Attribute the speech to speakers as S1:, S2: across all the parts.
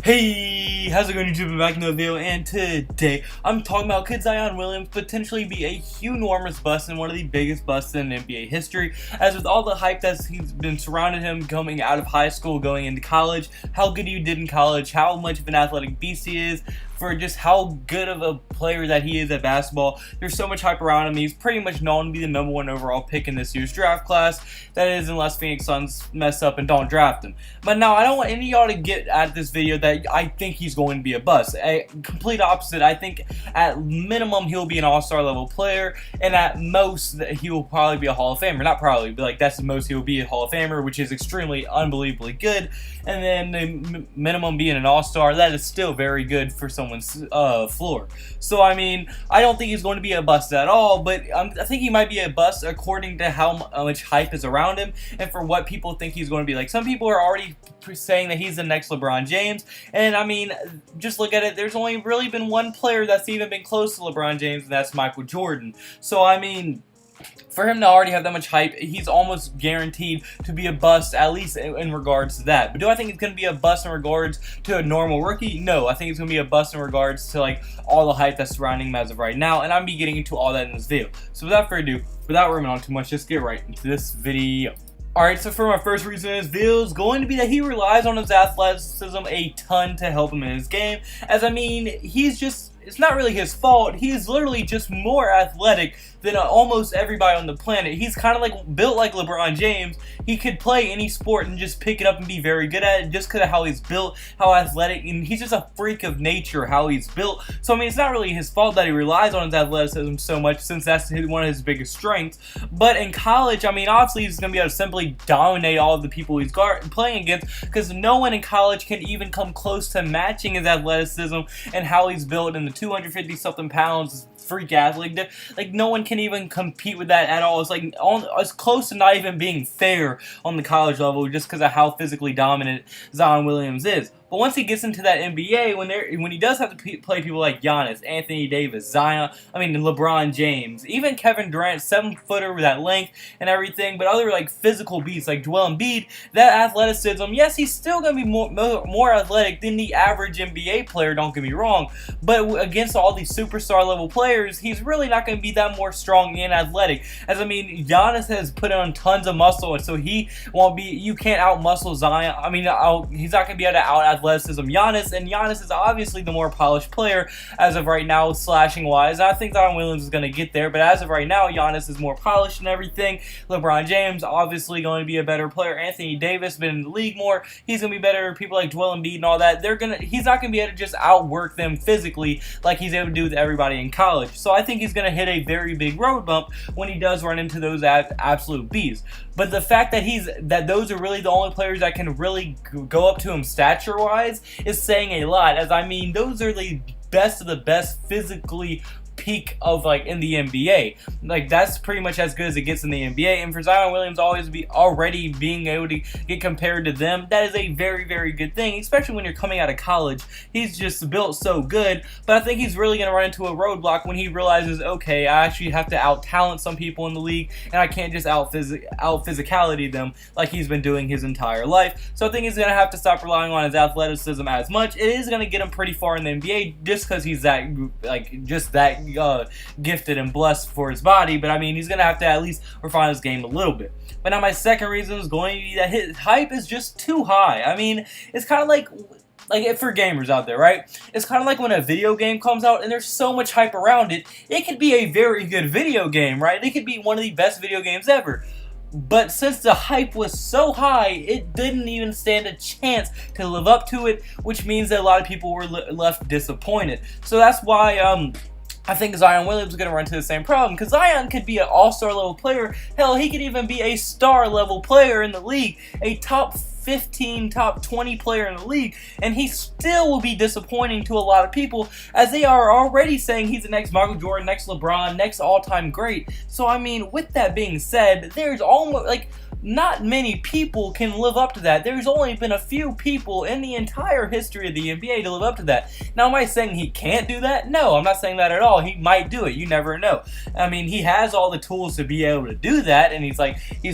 S1: Hey, how's it going, YouTube? I'm back in the video, and today I'm talking about could Zion Williams potentially be a enormous bust and one of the biggest busts in NBA history, as with all the hype that he's been surrounded him coming out of high school, going into college, how good he did in college, how much of an athletic beast he is, for just how good of a player that he is at basketball. There's so much hype around him. He's pretty much known to be the #1 overall pick in this year's draft class. That is, unless Phoenix Suns mess up and don't draft him. But now, I don't want any of y'all to get at this video that I think he's going to be a bust. A complete opposite. I think at minimum he'll be an all-star level player, and at most he will probably be a Hall of Famer. Not probably, but like that's the most he will be, a Hall of Famer, which is extremely unbelievably good. And then the minimum being an all-star, that is still very good for someone's floor. So I mean, I don't think he's going to be a bust at all, but I think he might be a bust according to how much hype is around him and for what people think he's going to be. Like, some people are already saying that he's the next LeBron James, and I mean, just look at it. There's only really been one player that's even been close to LeBron James, and that's Michael Jordan. So I mean, for him to already have that much hype, he's almost guaranteed to be a bust, at least in regards to that. But do I think it's going to be a bust in regards to a normal rookie? No, I think it's going to be a bust in regards to like all the hype that's surrounding him as of right now, and I'm be getting into all that in this video. So without further ado, without ruminating on too much, just get right into this video. Alright, so for my first reason in this video is going to be that he relies on his athleticism a ton to help him in his game. As I mean, it's not really his fault. He is literally just more athletic than almost everybody on the planet. He's kind of like built like LeBron James. He could play any sport and just pick it up and be very good at it just because of how he's built, how athletic, and he's just a freak of nature, how he's built. So I mean, it's not really his fault that he relies on his athleticism so much, since that's one of his biggest strengths. But in college, I mean, obviously he's going to be able to simply dominate all of the people he's playing against, because no one in college can even come close to matching his athleticism and how he's built in the 250 something pounds, freak athlete. Like, no one can even compete with that at all. It's like it's close to not even being fair on the college level, just because of how physically dominant Zion Williams is. But once he gets into that NBA, when he does have to play people like Giannis, Anthony Davis, Zion, LeBron James, even Kevin Durant, 7-footer with that length and everything, but other like physical beasts like Joel Embiid, that athleticism, yes, he's still going to be more athletic than the average NBA player, don't get me wrong, but against all these superstar level players, he's really not going to be that more strong and athletic. As I mean, Giannis has put on tons of muscle, and so he won't be, you can't out-muscle Zion. I mean, he's not going to be able to out-athleticism Giannis, and Giannis is obviously the more polished player as of right now, slashing wise. I think Zion Williams is going to get there, but as of right now, Giannis is more polished and everything. LeBron James obviously going to be a better player. Anthony Davis been in the league more. He's going to be better. People like Joel Embiid and all that, he's not going to be able to just outwork them physically like he's able to do with everybody in college. So I think he's going to hit a very big road bump when he does run into those absolute beasts. But the fact that those are really the only players that can really go up to him stature-wise is saying a lot. As I mean, those are the best of the best physically peak of like in the NBA. Like, that's pretty much as good as it gets in the NBA, and for Zion Williams already being able to get compared to them, that is a very, very good thing, especially when you're coming out of college. He's just built so good, but I think he's really going to run into a roadblock when he realizes, okay, I actually have to out-talent some people in the league, and I can't just out-physicality them like he's been doing his entire life. So I think he's going to have to stop relying on his athleticism as much. It is going to get him pretty far in the NBA just because he's that, like, just that gifted and blessed for his body, but I mean, he's gonna have to at least refine his game a little bit. But now my second reason is going to be that his hype is just too high. I mean, it's kind of like for gamers out there, right? It's kind of like when a video game comes out and there's so much hype around it, it could be a very good video game, right? It could be one of the best video games ever. But since the hype was so high, it didn't even stand a chance to live up to it, which means that a lot of people were left disappointed. So that's why I think Zion Williams is going to run into the same problem, because Zion could be an all-star level player. Hell, he could even be a star level player in the league, a top 15, top 20 player in the league, and he still will be disappointing to a lot of people, as they are already saying he's the next Michael Jordan, next LeBron, next all-time great. So I mean, with that being said, there's almost like not many people can live up to that. There's only been a few people in the entire history of the NBA to live up to that. Now, am I saying he can't do that? No, I'm not saying that at all. He might do it. You never know. I mean, he has all the tools to be able to do that, and he's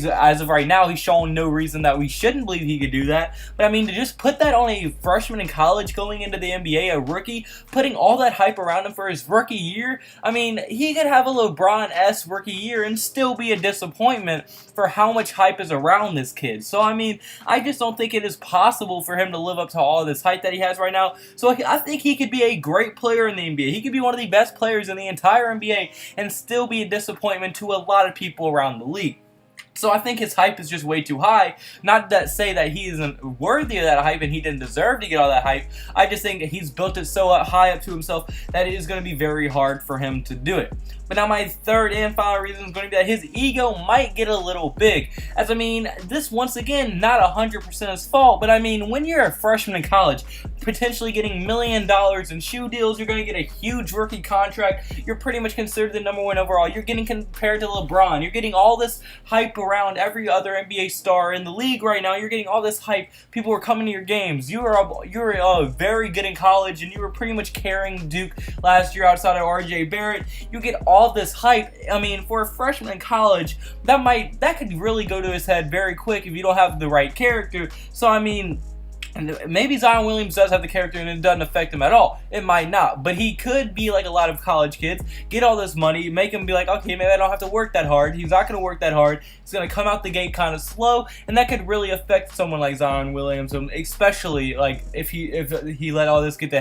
S1: as of right now, he's showing no reason that we shouldn't believe he could do that. But I mean, to just put that on a freshman in college going into the NBA, a rookie, putting all that hype around him for his rookie year, I mean, he could have a LeBron-esque rookie year and still be a disappointment for how much hype is around this kid. So, I mean, I just don't think it is possible for him to live up to all this hype that he has right now. So, I think he could be a great player in the NBA. He could be one of the best players in the entire NBA and still be a disappointment to a lot of people around the league. So I think his hype is just way too high. Not to say that he isn't worthy of that hype and he didn't deserve to get all that hype. I just think that he's built it so high up to himself that it is going to be very hard for him to do it. But now my third and final reason is going to be that his ego might get a little big. As I mean, this once again, not 100% his fault, but I mean, when you're a freshman in college, potentially getting $1 million in shoe deals, you're going to get a huge rookie contract, you're pretty much considered the #1 overall, you're getting compared to LeBron, you're getting all this hype around every other NBA star in the league right now, you're getting all this hype, people are coming to your games, you were very good in college, and you were pretty much carrying Duke last year outside of RJ Barrett, you get all this hype. I mean, for a freshman in college, that could really go to his head very quick if you don't have the right character. So I mean, maybe Zion Williams does have the character and it doesn't affect him at all. It might not. But he could be like a lot of college kids, get all this money, make him be like, okay, maybe I don't have to work that hard. He's not going to work that hard. He's going to come out the gate kind of slow, and that could really affect someone like Zion Williamson, especially like if he let all this get to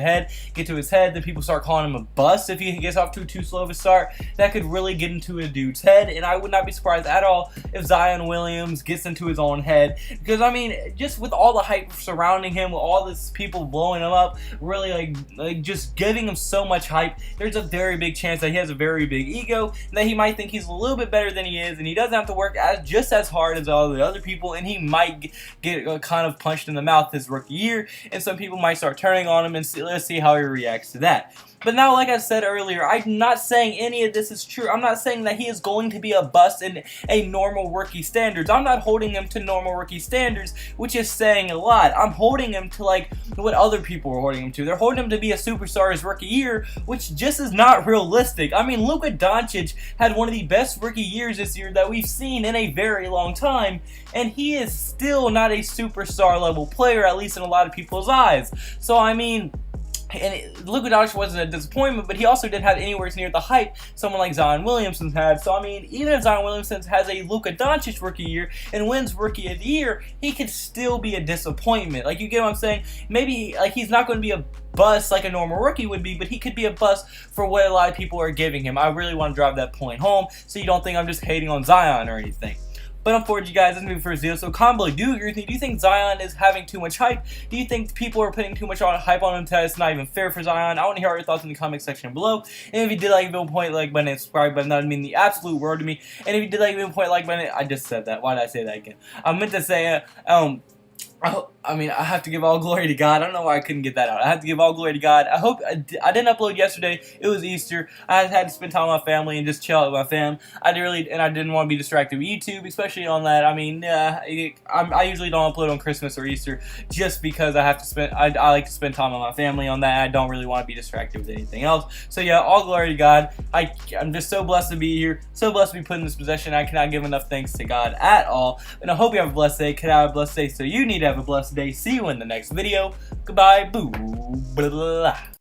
S1: his head, then people start calling him a bust if he gets off to too slow of a start. That could really get into a dude's head, and I would not be surprised at all if Zion Williams gets into his own head, because I mean, just with all the hype surrounding him, with all this people blowing him up, really like just giving him so much hype, there's a very big chance that he has a very big ego, and that he might think he's a little bit better than he is, and he doesn't have to work just as hard as all the other people, and he might get kind of punched in the mouth his rookie year, and some people might start turning on him, and let's see how he reacts to that. But now, like I said earlier, I'm not saying any of this is true. I'm not saying that he is going to be a bust in a normal rookie standards. I'm not holding him to normal rookie standards, which is saying a lot. I'm holding him to like what other people are holding him to. They're holding him to be a superstar his rookie year, which just is not realistic. I mean, Luka Doncic had one of the best rookie years this year that we've seen in a very long time, and he is still not a superstar level player, at least in a lot of people's eyes. So, I mean, and Luka Doncic wasn't a disappointment, but he also didn't have anywhere near the hype someone like Zion Williamson had. So, I mean, even if Zion Williamson has a Luka Doncic rookie year and wins Rookie of the Year, he could still be a disappointment. Like, you get what I'm saying? Maybe, like, he's not going to be a bust like a normal rookie would be, but he could be a bust for what a lot of people are giving him. I really want to drive that point home so you don't think I'm just hating on Zion or anything. But unfortunately, guys, that's me for Zio. So comment below. Do you agree with me? Do you think Zion is having too much hype? Do you think people are putting too much hype on him that it's not even fair for Zion? I want to hear all your thoughts in the comment section below. And if you did like the video, point like button and subscribe button. That would mean the absolute world to me. And if you did like the video, point like button. I just said that. Why did I say that again? I meant to say I mean, I have to give all glory to God. I don't know why I couldn't get that out. I have to give all glory to God. I hope I didn't upload yesterday. It was Easter. I had to spend time with my family and just chill out with my fam. I didn't want to be distracted with YouTube, especially on that. I mean, I usually don't upload on Christmas or Easter just because I like to spend time with my family on that. I don't really want to be distracted with anything else. So yeah, all glory to God. I'm just so blessed to be here. So blessed to be put in this position. I cannot give enough thanks to God at all. And I hope you have a blessed day. Can I have a blessed day? So you need to have a blessed day. See you in the next video. Goodbye. Boo. Blah, blah, blah.